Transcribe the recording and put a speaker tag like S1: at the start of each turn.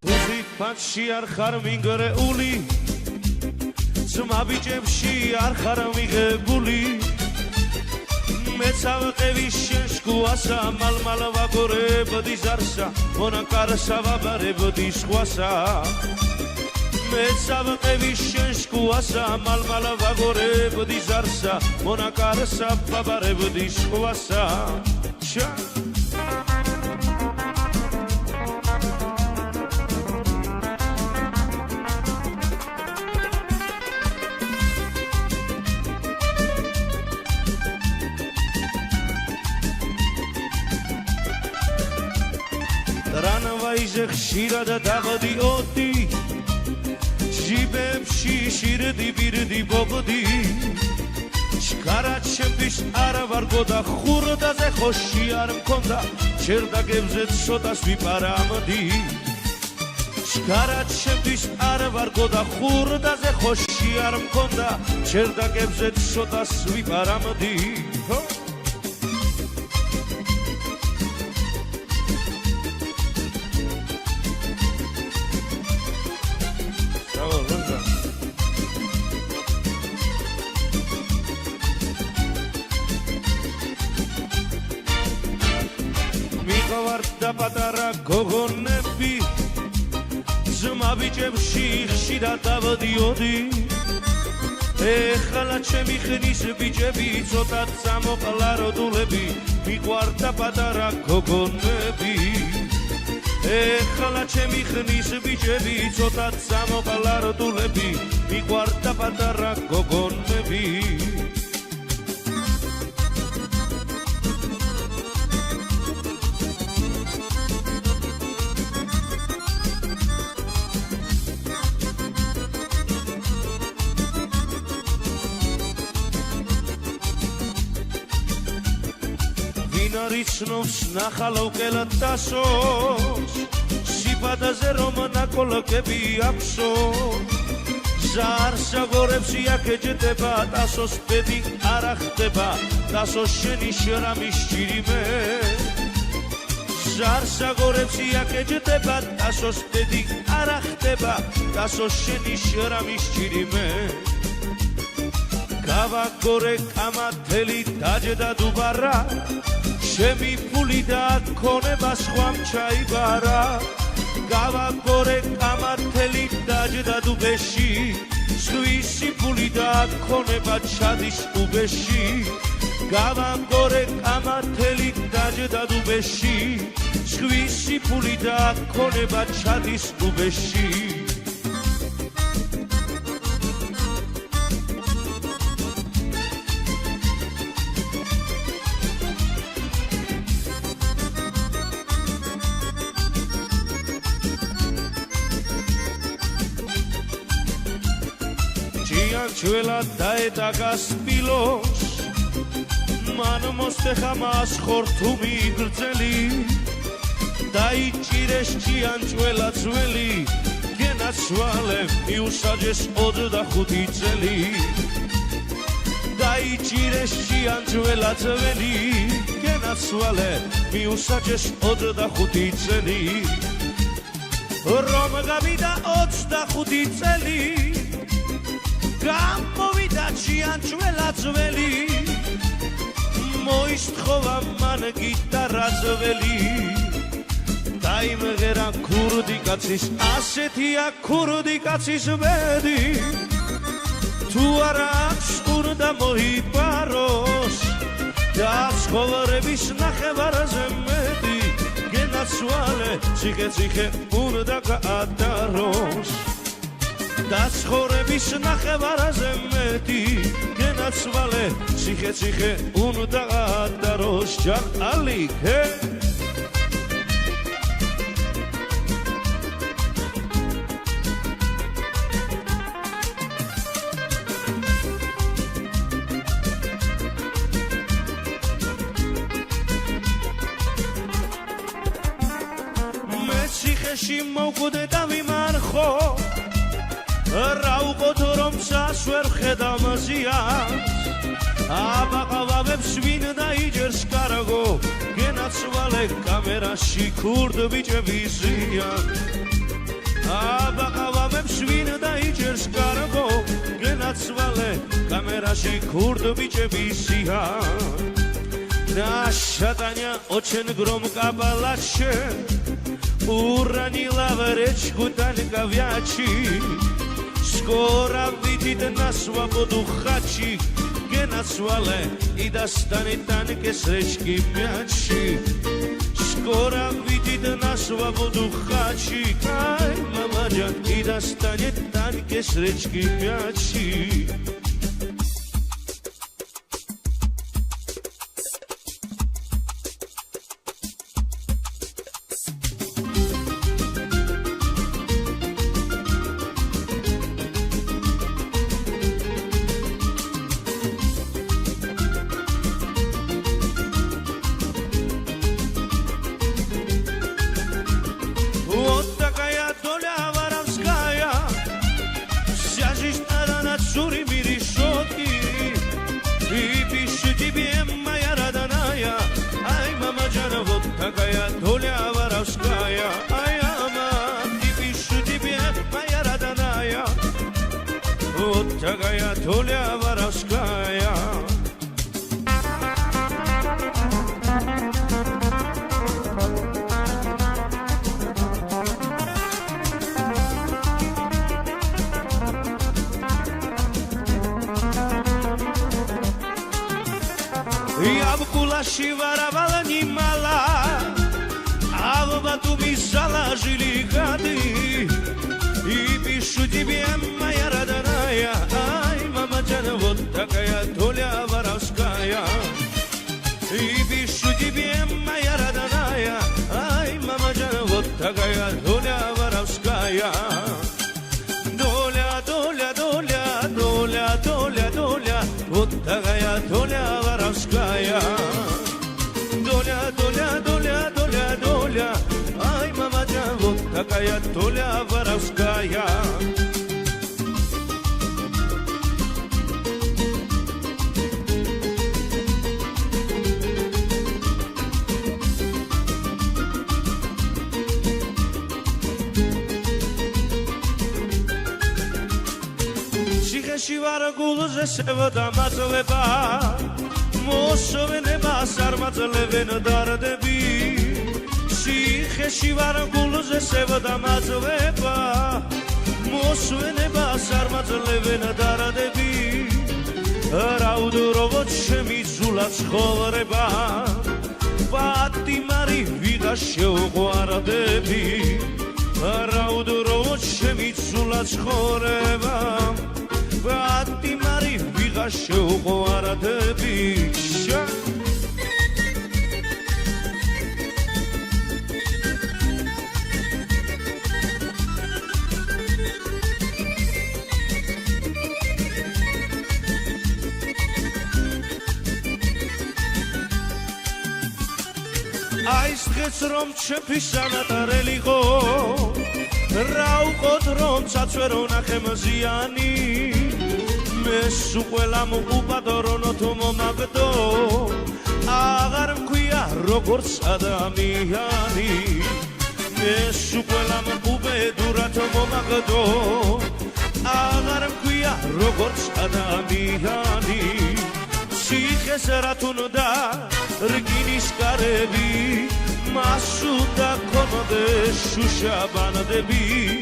S1: უზი ფანში არ ხარ მინგრეული ძმა ბიჭებში არ ხარ მიღებული მეც ავყევი შენ შქუასა მალმალ ვაგორებდი ზარსა მონაკარსა ვაბარებდი სხვასა მეც ავყევი შენ შქუასა მალმალ ვაგორებდი ზარსა მონაკარსა ვაბარებდი სხვასა ტრანვაიზე ხშირად დავდიოდი ჯიბებში შირდი ბირდი ბობდი შკარა ჩემთვის არ ვარგო და ხურდაზე ხოში არ მქონდა ჩერდაგებზე ცოტას ვიპარამდი შკარა ჩემთვის არ ვარგო და ხურდაზე ხოში არ მქონდა ჩერდაგებზე ცოტას ვიპარამდი მიყავარდა პატარა გოგონები ძმა ბიჭებში ხშირად დავდიოდი ეხლა ჩემი ხნის ბიჭები ცოტა წამოყლა როდულები მიყავარდა პატარა გოგონები ეხლა ჩემი ხნის ბიჭები ცოტა წამოყლა როდულები მიყავარდა პატარა გოგონები იცნობს ნახალავკელად დასოს სიფადაზე რომ ნაკოლკები აფსო ზარსაგორებს იაკეჭდება დასოს ბედი არ ახდება დასოს შენი შრამის ჭირიმე ზარსაგორებს იაკეჭდება დასოს ბედი არ ახდება დასოს შენი შრამის ჭირიმე გავაგორე კამათელი დაჯდა დუბარა ჩემი ფული და ქონება სხვამ ჩაიბარა გავაგორე კამათელი დაჯდა დუბეში სხვისი ფული და ქონება ჩადის უბეში გავაგორე კამათელი დაჯდა დუბეში სხვისი ფული და ქონება ჩადის უბეში ჩველა დაეტაკა სპილოს მან მოსტეხა მას ხორთუმი გრძელი დაიჭირეს ჭიანჭველა ძველი გენაცვალე მიუსაჯეს 25 წელი დაიჭირეს ჭიანჭველა ძველი გენაცვალე მიუსაჯეს 25 წელი რომ გავიდა 25 წელი გამოვიდა ჭიანჭველა ძველი მოისთხოვა მან გიტარა ძველი დაიმღერა ქურდი კაცის ასეთია ქურდი კაცის ბედი თუ არა უნდა მოიპაროს და ცხოვრების ნახევარზე მეტი გენაცვალე ციხე უნდა გაატაროს და ცხოვრების ნახევარზე მეტი გენაცვალე ციხე უნდა გაატაროს ჯანალი მე ციხეში მოვკვდე და ვიმარხო რა უყოთ რომ სას ვერ ხედავმაზიას აბაყავებს ვინ დაიჯერს კარგო გენაცვალე კამერაში ქურდ ბიჭები ზიან აბაყავამებს ვინ დაიჭერს კარგო გენაცვალე კამერაში ქურდ ბიჭები სია ნაშატანია ოჩენ გრომკა ბალაჩე уронила в речку танка вячи скоро видит на свободу хачи генацвале и достанет танки с речки мячи скоро видит на свободу хачи ай мамаджа и достанет танки с речки мячи Такая доля воровская, ай, ама, ты пишу тебе, моя родная. Вот такая доля воровская. Я в кулаши воровала немало. Албатуми заложили годы и пишу тебе, моя родная, ай, мама Джана, вот такая доля воровская. И пишу тебе, моя родная, ай, мама Джана, вот такая доля воровская. Доля, доля, доля, доля, доля, доля, вот такая доля воровская. Доля, доля, доля, доля, доля, ай, мама Джан, вот такая доля воровская. Ციხეში ვარ გულზე სევდა მაწლება მოსვენებას არ მაძლევენ დარდები ციხეში ვარ გულზე სევდა მაწლება მოსვენებას არ მაძლევენ დარდები რაუდრობოთ შემიძულა ცხოვრება პატიმარი ვიღა შეუყვარდები რაუდრობოთ შემიძულა ცხოვრება პატიმარი ვიღა შეუყვარდები Այս დღეს რომ ჩემთვის ანატარელიყო რა უყოთ რომ წაწვე რო ნახე მზიანი მე სუყველა მუყუბადო რო თუ მომაგდო აღარ მქვია როგორც ადამიანი მე სუყველა მუყუბედურა თუ მომაგდო აღარ მქვია როგორც ადამიანი ციხეს რათ უნდა რკინის კარები მას უნდა ქონდეს შუშა ბანდები